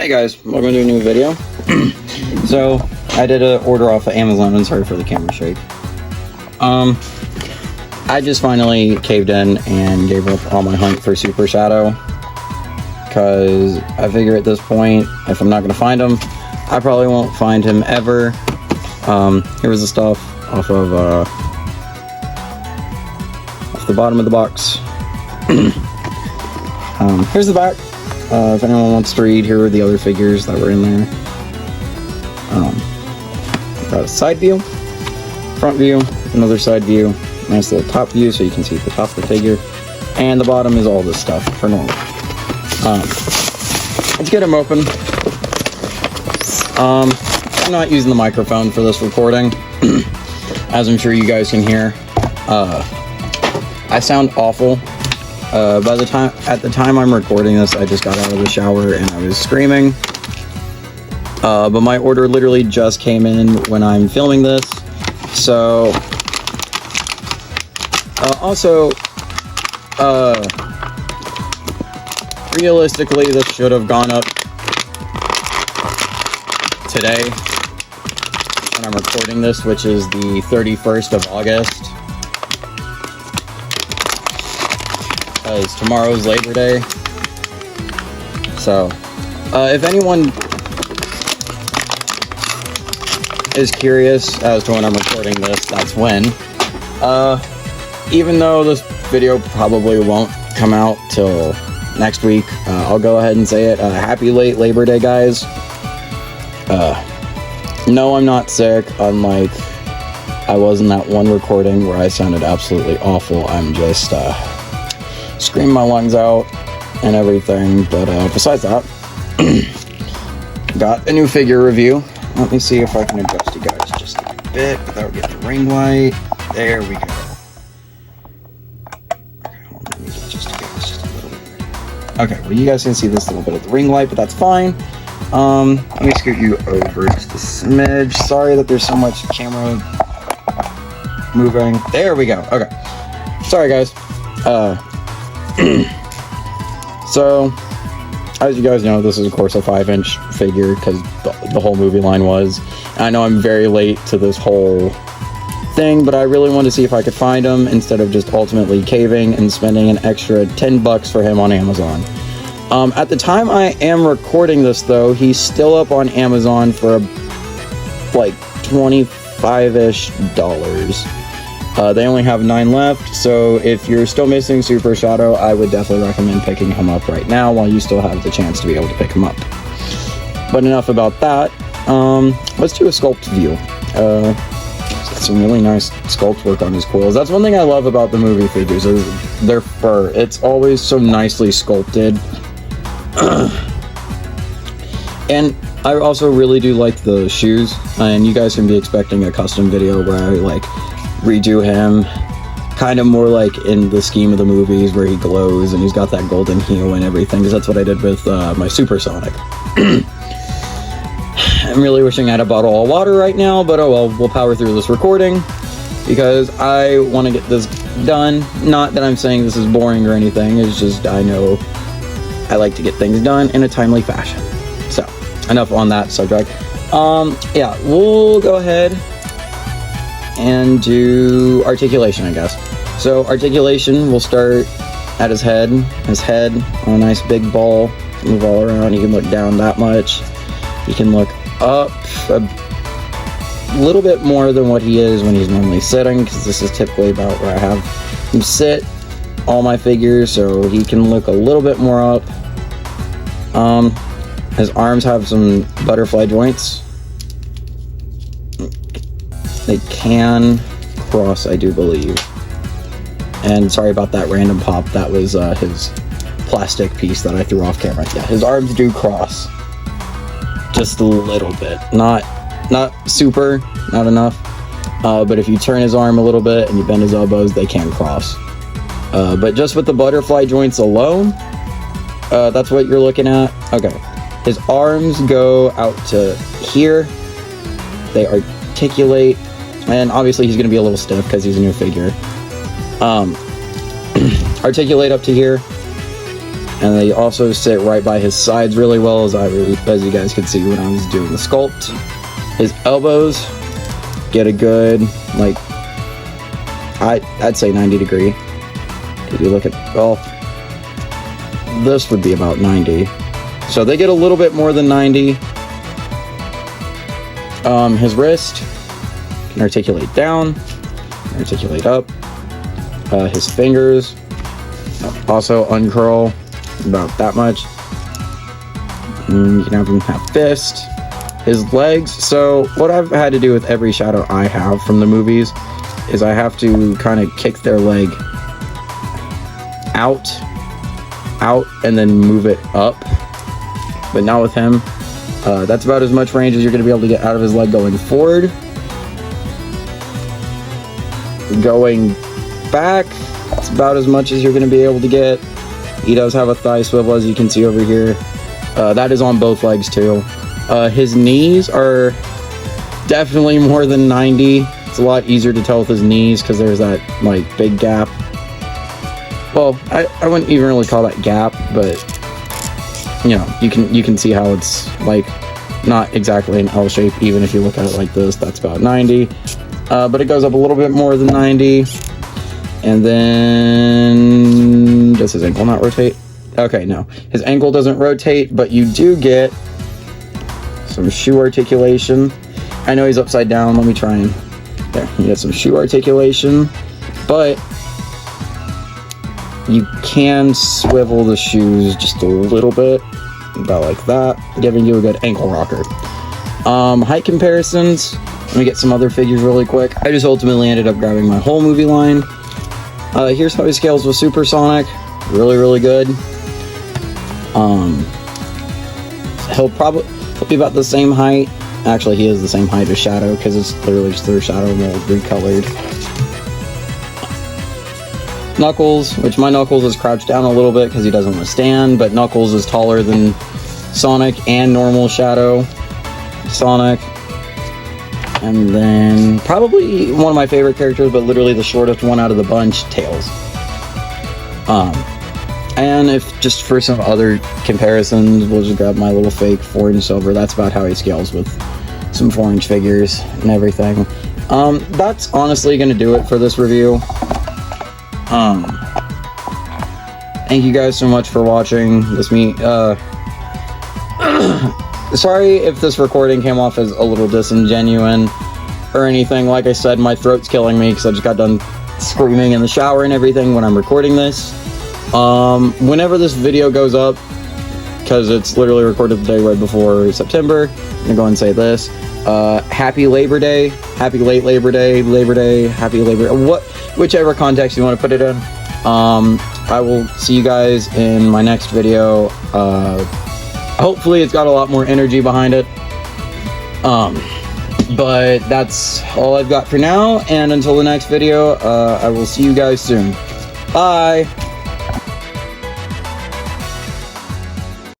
Hey guys, welcome to a new video. So, I did an order off of Amazon, and sorry for the camera shake. I just finally caved in and gave up on my hunt for Super Shadow. Because I figure at this point, if I'm not going to find him, I probably won't find him ever. Here's the stuff off of off the bottom of the box. Here's the back. If anyone wants to read, here are the other figures that were in there. Got a side view, front view, another side view, nice little top view so you can see the top of the figure, and the bottom is all this stuff for normal. Let's get him open. I'm not using the microphone for this recording, as I'm sure you guys can hear. I sound awful. At the time I'm recording this, I just got out of the shower and I was screaming. But my order literally just came in when I'm filming this. So, realistically, this should have gone up today when I'm recording this, which is the 31st of August. Because tomorrow's Labor Day. So, if anyone is curious as to when I'm recording this, that's when. Even though this video probably won't come out till next week, I'll go ahead and say it. Happy late Labor Day, guys. No, I'm not sick, unlike I was in that one recording where I sounded absolutely awful. I'm just, screaming my lungs out and everything, but besides that, got a new figure review. Let me see if I can adjust you guys just a bit without getting the ring light. There we go. Let me adjust you guys just a little bit. Okay, well, you guys can see this little bit of the ring light, but that's fine. Let me scoot you over just a smidge. Sorry that there's so much camera moving. There we go. Okay. Sorry, guys. So, as you guys know, this is of course a 5-inch figure because the whole movie line was. And I know I'm very late to this whole thing, but I really wanted to see if I could find him instead of just ultimately caving and spending an extra $10 for him on Amazon. At the time I am recording this, though, he's still up on Amazon for like $25-ish. They only have 9 left, so if you're still missing Super Shadow, I would definitely recommend picking him up right now while you still have the chance to be able to pick him up. But enough about that. Let's do a sculpt view. Some really nice sculpt work on his quills. That's one thing I love about the movie figures, is their fur. It's always so nicely sculpted. And I also really do like the shoes, and you guys can be expecting a custom video where I like redo him kind of more like in the scheme of the movies where he glows and he's got that golden heel and everything, because that's what I did with my Supersonic. I'm really wishing I had a bottle of water right now, but oh well, we'll power through this recording because I want to get this done. Not that I'm saying this is boring or anything, it's just I know I like to get things done in a timely fashion. So, enough on that subject. Yeah, we'll go ahead and do articulation, I guess. So articulation, we'll start at his head. His head on a nice big ball. Move all around. You can look down that much. You can look up a little bit more than what he is when he's normally sitting, because this is typically about where I have him sit all my figures, so he can look a little bit more up. His arms have some butterfly joints. They can cross, I do believe. And sorry about that random pop. That was his plastic piece that I threw off camera. Yeah, his arms do cross. Just a little bit. Not super, not enough. But if you turn his arm a little bit and you bend his elbows, they can cross. But just with the butterfly joints alone, that's what you're looking at. Okay. His arms go out to here. They articulate. And obviously he's going to be a little stiff because he's a new figure. Articulate up to here. And they also sit right by his sides really well, as you guys could see when I was doing the sculpt. His elbows get a good, like, I'd say 90 degree. If you look at, well, this would be about 90. So they get a little bit more than 90. His wrist can articulate down, articulate up. His fingers also uncurl about that much. You can have him have fist. His legs. So what I've had to do with every shadow I have from the movies is I have to kind of kick their leg out, and then move it up. But not with him. That's about as much range as you're going to be able to get out of his leg going forward. Going back, it's about as much as you're going to be able to get. He does have a thigh swivel, as you can see over here. That is on both legs too. His knees are definitely more than 90. It's a lot easier to tell with his knees because there's that like big gap. Well, I wouldn't even really call that gap, but you know, you can see how it's like not exactly an L shape. Even if you look at it like this, that's about 90. But it goes up a little bit more than 90. And then does his ankle not rotate? Okay, no, his ankle doesn't rotate, but you do get some shoe articulation. I know he's upside down. Let me try and there. You get some shoe articulation, but you can swivel the shoes just a little bit, about like that, giving you a good ankle rocker. Height comparisons. Let me get some other figures really quick. I just ultimately ended up grabbing my whole movie line. Here's how he scales with Supersonic. Really, really good. He'll be about the same height. Actually, he is the same height as Shadow because it's literally just their Shadow mold recolored. Knuckles, which my Knuckles is crouched down a little bit because he doesn't want to stand, but Knuckles is taller than Sonic and normal Shadow Sonic. And then probably one of my favorite characters, but literally the shortest one out of the bunch, Tails. And if just for some other comparisons, we'll just grab my little fake 4-inch silver. That's about how he scales with some 4-inch figures and everything. That's honestly going to do it for this review. Thank you guys so much for watching this sorry if this recording came off as a little disingenuous or anything. Like I said, my throat's killing me because I just got done screaming in the shower and everything when I'm recording this. Whenever this video goes up, because it's literally recorded the day right before September, I'm gonna go and say this. Happy Labor Day, happy late Labor Day, happy Labor, whichever context you want to put it in. I will see you guys in my next video. Hopefully it's got a lot more energy behind it. But that's all I've got for now, and until the next video, I will see you guys soon. Bye!